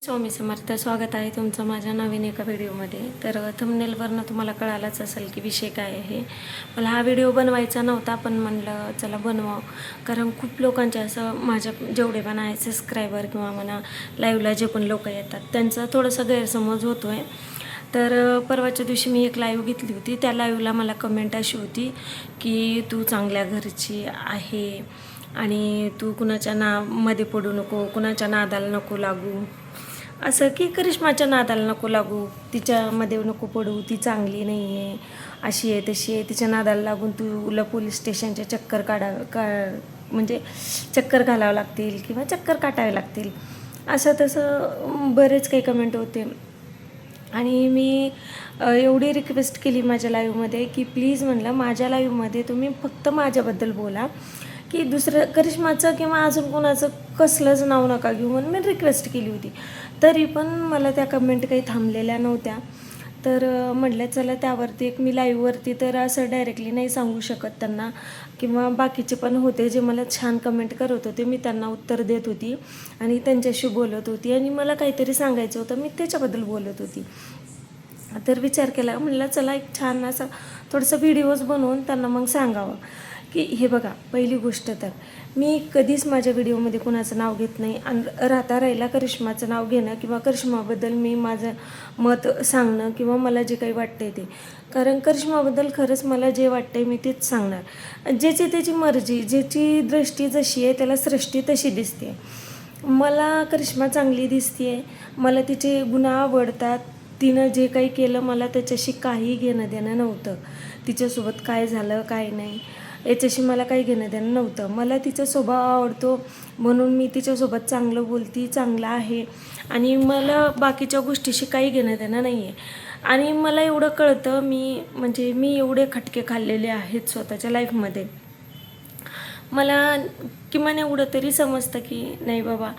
स्वामी समर्थ. स्वागत आहे तुमचं माझ्या नवीन एका व्हिडिओमध्ये. तर थंबनेलवरनं तुम्हाला कळालंच असेल की विषय काय आहे. मला हा व्हिडिओ बनवायचा नव्हता, पण म्हणलं चला बनवावं, कारण खूप लोकांचे असं माझ्या जेवढे पण आहे सबस्क्रायबर किंवा म्हणा लाईव्हला जे पण लोक येतात त्यांचा थोडासा गैरसमज होतो आहे. तर परवाच्या दिवशी मी एक लाईव्ह घेतली होती. त्या लाईव्हला मला कमेंट अशी होती की तू चांगल्या घरची आहे आणि तू कुणाच्या मध्ये पडू नको, कुणाच्या नादाला नको लागू, असं की करिश्माच्या नादाला नको लागू, तिच्यामध्ये नको पडू, ती चांगली नाही आहे, अशी आहे तशी आहे, तिच्या नादाला लागून तुला पोलीस स्टेशनच्या म्हणजे चक्कर घालावं लागतील किंवा चक्कर काटावे लागतील, असं तसं बरेच काही कमेंट होते. आणि मी एवढी रिक्वेस्ट केली माझ्या लाईव्हमध्ये की प्लीज म्हणलं माझ्या लाईव्हमध्ये तुम्ही फक्त माझ्याबद्दल बोला, की दुसरं करिश्माचं किंवा अजून कोणाचं कसलंच नाव नका घेऊ, म्हणून मी रिक्वेस्ट केली होती. तरी पण मला त्या कमेंट काही थांबलेल्या नव्हत्या. तर म्हटलं चला त्यावरती एक मी लाईव्हवरती तर असं डायरेक्टली नाही सांगू शकत त्यांना, किंवा बाकीचे पण होते जे मला छान कमेंट करत होते, मी त्यांना उत्तर देत होती आणि त्यांच्याशी बोलत होती आणि मला काहीतरी सांगायचं होतं, मी त्याच्याबद्दल बोलत होती. तर विचार केला, म्हटलं चला एक छान असा थोडंसं व्हिडिओज बनवून त्यांना मग सांगावं की हे बघा, पहिली गोष्ट तर मी कधीच माझ्या व्हिडिओमध्ये कुणाचं नाव घेत नाही आणि राहिला करिश्माचं नाव घेणं किंवा करिश्माबद्दल मी माझं मत सांगणं किंवा मला जे काही वाटतं ते, कारण करिश्माबद्दल खरंच मला जे वाटतं आहे मी तेच सांगणार. ज्याची त्याची मर्जी, ज्याची दृष्टी जशी आहे त्याला सृष्टी तशी दिसते. मला करिश्मा चांगली दिसते, मला तिचे गुण आवडतात, तिनं जे काही केलं मला त्याच्याशी काही घेणं देणं नव्हतं. तिच्यासोबत काय झालं काय नाही याच्याशी मला काही घेणं देणं नव्हतं. मला तिचा स्वभाव आवडतो म्हणून मी तिच्यासोबत चांगलं बोलती, चांगलं आहे, आणि मला बाकीच्या गोष्टीशी काही घेणं देणं नाही आहे. आणि मला एवढं कळतं, मी एवढे खटके खाल्लेले आहेत स्वतःच्या लाईफमध्ये. मला किमान एवढं तरी समजतं की नाही बाबा,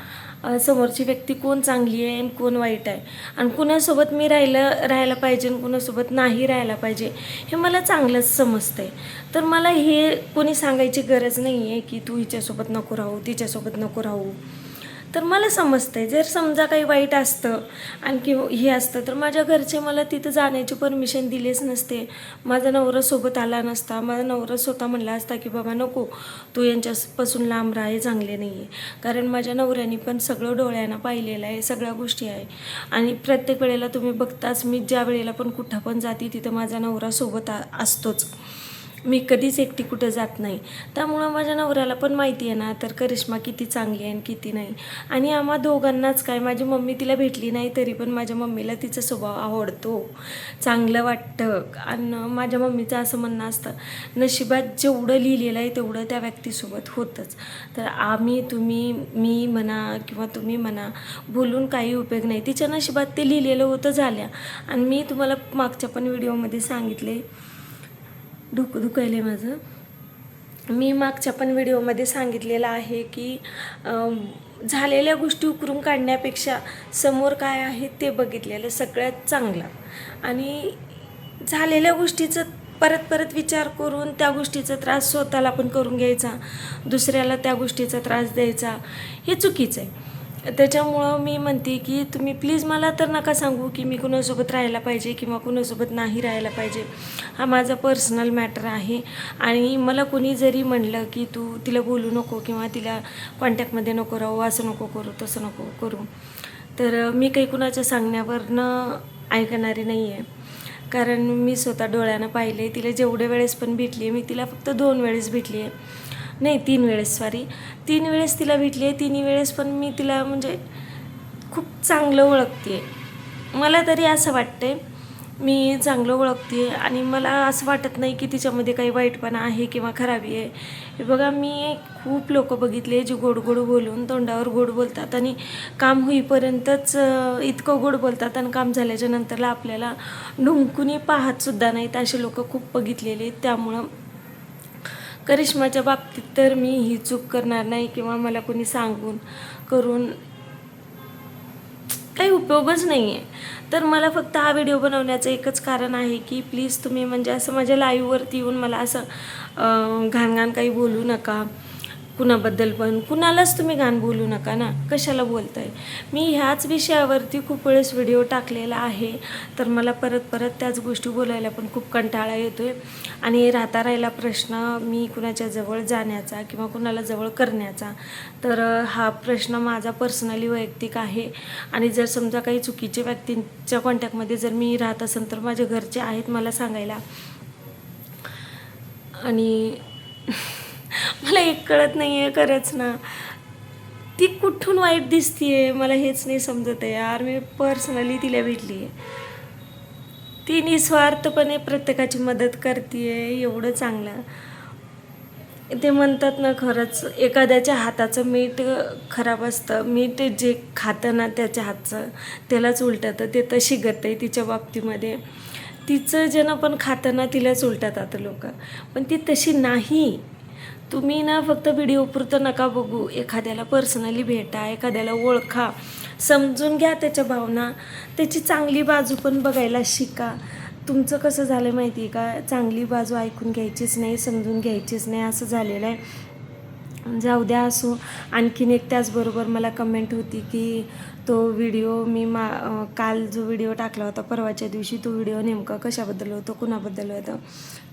समोरची व्यक्ती कोण चांगली आहे आणि कोण वाईट आहे, आणि कुणासोबत मी राहायला पाहिजे आणि कुणासोबत नाही राहायला पाहिजे हे मला चांगलंच समजतं आहे. तर मला हे कोणी सांगायची गरज नाही आहे की तू हिच्यासोबत नको राहू, तिच्यासोबत नको राहू. तर मला समजतं आहे, जर समजा काही वाईट असतं आणखी हे असतं तर माझ्या घरचे मला तिथं जाण्याची परमिशन दिलीच नसते. माझा नवरा सोबत आला नसता, माझा नवरा स्वतः म्हणला असता की बाबा नको, तू यांच्यापासून लांब राहा, हे चांगले नाही आहे. कारण माझ्या नवऱ्याने पण सगळं डोळ्यानं पाहिलेलं आहे, सगळ्या गोष्टी आहे. आणि प्रत्येक वेळेला तुम्ही बघताच, मी ज्या वेळेला पण कुठं पण जाते तिथं माझा नवरा सोबत असतोच. मी कधीच एकटी कुठं जात नाही. त्यामुळं माझ्या नवऱ्याला पण माहिती आहे ना तर करिश्मा किती चांगली आहे आणि किती नाही. आणि आम्हा दोघांनाच काय, माझी मम्मी तिला भेटली नाही तरी पण माझ्या मम्मीला तिचा स्वभाव आवडतो, चांगलं वाटतं. आणि माझ्या मम्मीचं असं म्हणणं असतं, नशिबात जेवढं लिहिलेलं आहे तेवढं त्या व्यक्तीसोबत होतंच. तर मी म्हणा किंवा तुम्ही म्हणा, बोलून काही उपयोग नाही. तिच्या नशिबात ते लिहिलेलं होतं झाल्या. आणि मी तुम्हाला मागच्या पण व्हिडिओमध्ये सांगितले, डोकं दुखायलं आहे माझं. मी मागच्या पण व्हिडिओमध्ये सांगितलेलं आहे की झालेल्या गोष्टी उकरून काढण्यापेक्षा समोर काय आहे ते बघितलेलं सगळ्यात चांगलं. आणि झालेल्या गोष्टीचं परत विचार करून त्या गोष्टीचा त्रास स्वतःला पण करून घ्यायचा, दुसऱ्याला त्या गोष्टीचा त्रास द्यायचा, हे चुकीचं आहे. त्याच्यामुळं मी म्हणते की तुम्ही प्लीज मला तर नका सांगू की मी कुणासोबत राहायला पाहिजे किंवा कुणासोबत नाही राहायला पाहिजे. हा माझा पर्सनल मॅटर आहे. आणि मला कोणी जरी म्हणलं की तू तिला बोलू नको किंवा तिला कॉन्टॅक्टमध्ये नको राहू, असं नको करू, तसं नको करू, तर मी काही कुणाच्या सांगण्यावरनं ऐकणारी नाही आहे. कारण मी स्वतः डोळ्यानं पाहिले आहे. तिला जेवढ्या वेळेस पण भेटली आहे, मी तिला फक्त 2 वेळेस भेटली आहे, नाही 3 वेळेस, 3 वेळेस तिला भेटली आहे. 3 वेळेस पण मी तिला म्हणजे खूप चांगलं ओळखते आहे. मला तरी असं वाटतं आहे मी चांगलं ओळखते आहे आणि मला असं वाटत नाही की तिच्यामध्ये काही वाईटपणा आहे किंवा खराबी आहे. हे बघा, मी खूप लोक बघितले जे गोड बोलून तोंडावर गोड बोलतात आणि काम होईपर्यंतच इतकं गोड बोलतात आणि काम झाल्याच्या नंतरला आपल्याला ढुंकूनी पाहतसुद्धा नाहीत, असे लोक खूप बघितलेले आहेत. त्यामुळं करिश्माच्या बाबतीत तर मी ही चूक करणार नाही किंवा मला कोणी सांगून करून काही उपयोगच नाही आहे. तर मला फक्त हा व्हिडिओ बनवण्याचं एकच कारण आहे की प्लीज तुम्ही म्हणजे असं माझ्या लाईव्हवरती येऊन मला असं घाण काही बोलू नका. कुणाबद्दल पण कुणालाच तुम्ही घाण बोलू नका ना, कशाला बोलताय. मी ह्याच विषयावरती खूप वेळेस व्हिडिओ टाकलेला आहे, तर मला परत परत त्याच गोष्टी बोलायला पण खूप कंटाळा येतो आहे. आणि राहिला प्रश्न मी कुणाच्या जवळ जाण्याचा किंवा कुणाला जवळ करण्याचा, तर हा प्रश्न माझा पर्सनली वैयक्तिक आहे. आणि जर समजा काही चुकीच्या व्यक्तींच्या कॉन्टॅक्टमध्ये जर मी राहत असेल तर माझे घरचे आहेत मला सांगायला. आणि मला एक कळत नाही आहे खरंच ना, ती कुठून वाईट दिसते आहे मला हेच नाही समजत आहे यार. मी पर्सनली तिला भेटली आहे, ती निस्वार्थपणे प्रत्येकाची मदत करते आहे, एवढं चांगलं. ते म्हणतात ना, खरंच एखाद्याच्या हाताचं मीठ खराब असतं, मीठ जे खातं ना त्याच्या हातचं त्यालाच उलटतं, ते तशी गत आहे तिच्या बाबतीमध्ये. तिचं ज्यानं पण खातं ना तिलाच उलटतात लोक, पण ती तशी नाही. तुम्ही ना फक्त व्हिडिओपुरतं नका बघू, एखाद्याला पर्सनली भेटा, एखाद्याला ओळखा, समजून घ्या त्याच्या भावना, त्याची चांगली बाजू पण बघायला शिका. तुमचं कसं झालं आहे माहिती आहे का, चांगली बाजू ऐकून घ्यायचीच नाही, समजून घ्यायचीच नाही, असं झालेलं आहे. जाऊ द्या असो. आणखीन एक त्याचबरोबर मला कमेंट होती की तो व्हिडिओ मी काल जो व्हिडिओ टाकला होता परवाच्या दिवशी, तो व्हिडिओ नेमका कशाबद्दल होतं, कुणाबद्दल होतं,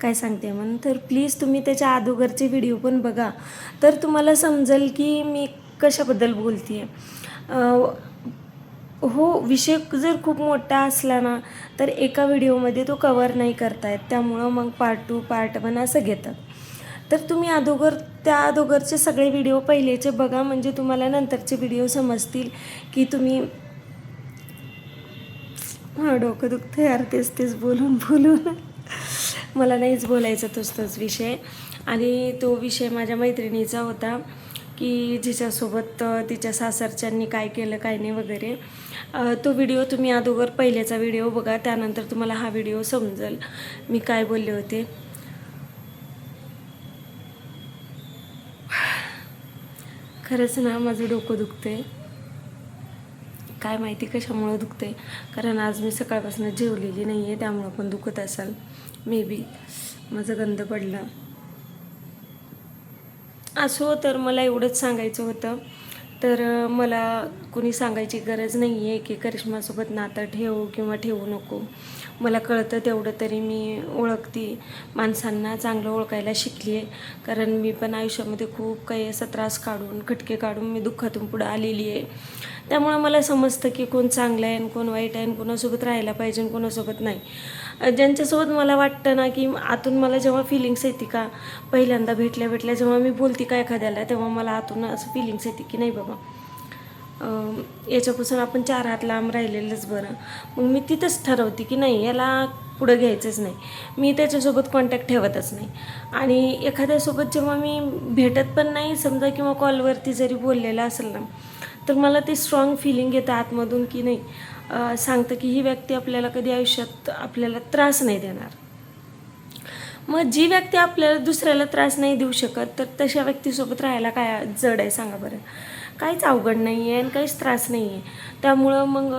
काय सांगते म्हणून. तर प्लीज तुम्ही त्याच्या अगोदरचे व्हिडिओ पण बघा, तर तुम्हाला समजेल की मी कशाबद्दल बोलते आहे. हो, विषय जर खूप मोठा असला ना तर एका व्हिडिओमध्ये तो कवर नाही करता येत, त्यामुळं मग पार्ट 2 पार्ट 1 असं घेतात. तर तुम्ही त्या अगोदरचे सगळे व्हिडिओ पहिलेचे बघा, म्हणजे तुम्हाला नंतरचे व्हिडिओ समजतील की तुम्ही. डोकं दुखतं यार तेच बोलून मला नाहीच बोलायचं तोच विषय. आणि तो विषय माझ्या मैत्रिणीचा होता की जिच्यासोबत तिच्या सासरच्यांनी काय केलं काय नाही वगैरे. तो व्हिडिओ तुम्ही अगोदर पहिल्याचा व्हिडिओ बघा, त्यानंतर तुम्हाला हा व्हिडिओ समजेल मी काय बोलले होते. खरंच ना माझं डोकं दुखते, काय माहिती कशामुळं दुखते, कारण आज मी सकाळपासून जेवलेली नाही आहे, त्यामुळं पण दुखत असेल मे बी. माझं गंध पडलं असो. तर मला एवढंच सांगायचं होतं. तर मला कोणी सांगायची गरज नाही आहे की करिश्मासोबत नातं ठेवू किंवा ठेवू नको. मला कळतं तेवढं तरी मी ओळखते, माणसांना चांगलं ओळखायला शिकली आहे. कारण मी पण आयुष्यामध्ये खूप काही असा त्रास काढून खटके काढून मी दुःखातून पुढं आलेली आहे. त्यामुळं मला समजतं की कोण चांगलं आहे आणि कोण वाईट आहे आणि कोणासोबत राहायला पाहिजे आणि कोणासोबत नाही. ज्यांच्यासोबत मला वाटतं ना की आतून मला जेव्हा फिलिंग्स येते का, पहिल्यांदा भेटल्या जेव्हा मी बोलते का एखाद्याला, तेव्हा मला आतून असं फिलिंग्स येते की नाही बाबा, याच्यापासून आपण 4 हात लांब राहिलेलंच बरं. मग मी तिथंच ठरवते की नाही, याला पुढं घ्यायचंच नाही, मी त्याच्यासोबत कॉन्टॅक्ट ठेवतच नाही. आणि एखाद्यासोबत जेव्हा मी भेटत पण नाही समजा किंवा कॉलवरती जरी बोललेलं असेल ना, तर मला ते स्ट्रॉंग फिलिंग येतं आतमधून की नाही, सांगतं की ही व्यक्ती आपल्याला कधी आयुष्यात आपल्याला त्रास नाही देणार. मग जी व्यक्ती आपल्याला दुसऱ्याला त्रास नाही देऊ शकत, तर तशा व्यक्तीसोबत राहायला काय जड आहे सांगा बरं. काहीच अवघड नाही आहे आणि काहीच त्रास नाही आहे. त्यामुळं मग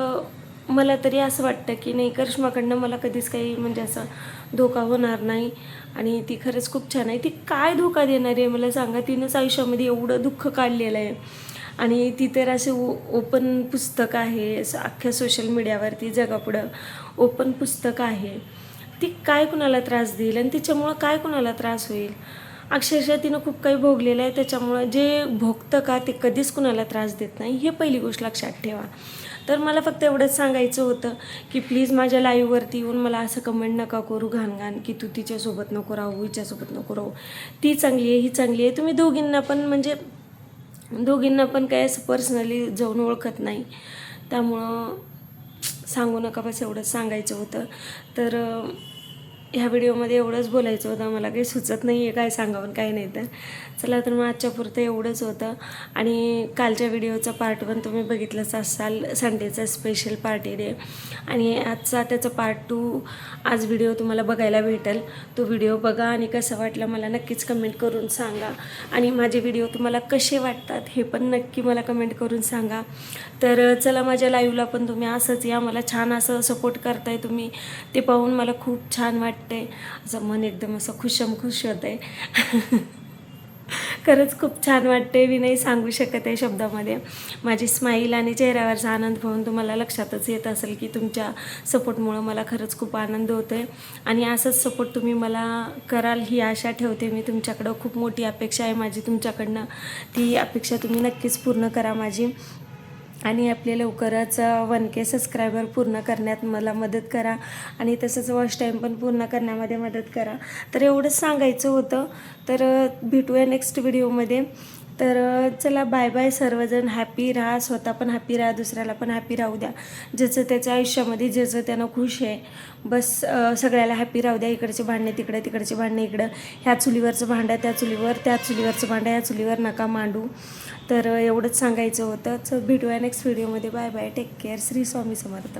मला तरी असं वाटतं की नाही, करिश्माकडनं मला कधीच काही म्हणजे असं धोका होणार नाही. आणि ती खरंच खूप छान आहे. ती काय धोका देणार आहे मला सांगा, तिनंच आयुष्यामध्ये एवढं दुःख काढलेलं आहे. आणि ती तर असे ओपन पुस्तक आहे, असं अख्ख्या सोशल मीडियावरती जगापुढं ओपन पुस्तक आहे. ती काय कुणाला त्रास देईल आणि तिच्यामुळं काय कुणाला त्रास होईल. अक्षरशः तिनं खूप काही भोगलेलं आहे, त्याच्यामुळं जे भोगतं का ते कधीच कुणाला त्रास देत नाही, हे पहिली गोष्ट लक्षात ठेवा. तर मला फक्त एवढंच सांगायचं होतं की प्लीज माझ्या लाईव्हवरती येऊन मला असं कमेंट नका करू घाण की तू तिच्यासोबत नको राहू, हिच्यासोबत नको राहू, ती चांगली आहे, ही चांगली आहे. तुम्ही दोघींना पण काय असं पर्सनली जाऊन ओळखत नाही, त्यामुळं सांगू नका, बस एवढंच सांगायचं होतं. तर ह्या व्हिडिओमध्ये एवढंच बोलायचं होतं, मला काही सुचत नाही आहे काय सांगावं काय नाही. तर चला, तर मग आजच्यापुरतं एवढंच होतं. आणि कालच्या व्हिडिओचा पार्ट 1 तुम्ही बघितलंच असाल, संडेचा स्पेशल पार्टी डे. आणि आजचा त्याचा पार्ट 2 आज व्हिडिओ तुम्हाला बघायला भेटेल. तो व्हिडिओ बघा आणि कसं वाटलं मला नक्कीच कमेंट करून सांगा. आणि माझे व्हिडिओ तुम्हाला कसे वाटतात हे पण नक्की मला कमेंट करून सांगा. तर चला, माझ्या लाईव्हला पण तुम्ही असंच या, मला छान असं सपोर्ट करताय तुम्ही, ते पाहून मला खूप छान वाटतंय. असं मन एकदम असं खुश होतं आहे. खरंच खूप छान वाटते, मी नाही सांगू शकत आहे शब्दामध्ये. माझी स्माईल आणि चेहऱ्यावरचा आनंद पाहून तुम्हाला लक्षातच येत असेल की तुमच्या सपोर्टमुळं मला खरंच खूप आनंद होतो आहे. आणि असंच सपोर्ट तुम्ही मला कराल ही आशा ठेवते मी तुमच्याकडं. खूप मोठी अपेक्षा आहे माझी तुमच्याकडनं, ती अपेक्षा तुम्ही नक्कीच पूर्ण करा माझी. आणि आपले लवकरच 1K सबस्क्रायबर पूर्ण करण्यात मला मदत करा आणि तसंच वॉच टाईम पण पूर्ण करण्यामध्ये मदत करा. तर एवढंच सांगायचं होतं. तर भेटूया नेक्स्ट व्हिडिओमध्ये. तर चला बाय बाय. सर्वजण हॅपी राहा, स्वतः पण हॅपी राहा, दुसऱ्याला पण हॅपी राहू द्या. ज्याचं त्याच्या आयुष्यामध्ये ज्याचं त्यानं खुश आहे बस, सगळ्याला हॅपी राहू द्या. इकडचे भांडणे तिकडे, तिकडचे भांडणे इकडं, ह्या चुलीवरचं भांडं त्या चुलीवर, त्या चुलीवरचं भांडं ह्या चुलीवर नका मांडू. तर एवढंच सांगायचं होतं. भेटूया नेक्स्ट व्हिडिओमध्ये. Bye bye, take care. Shri Swami समर्थ.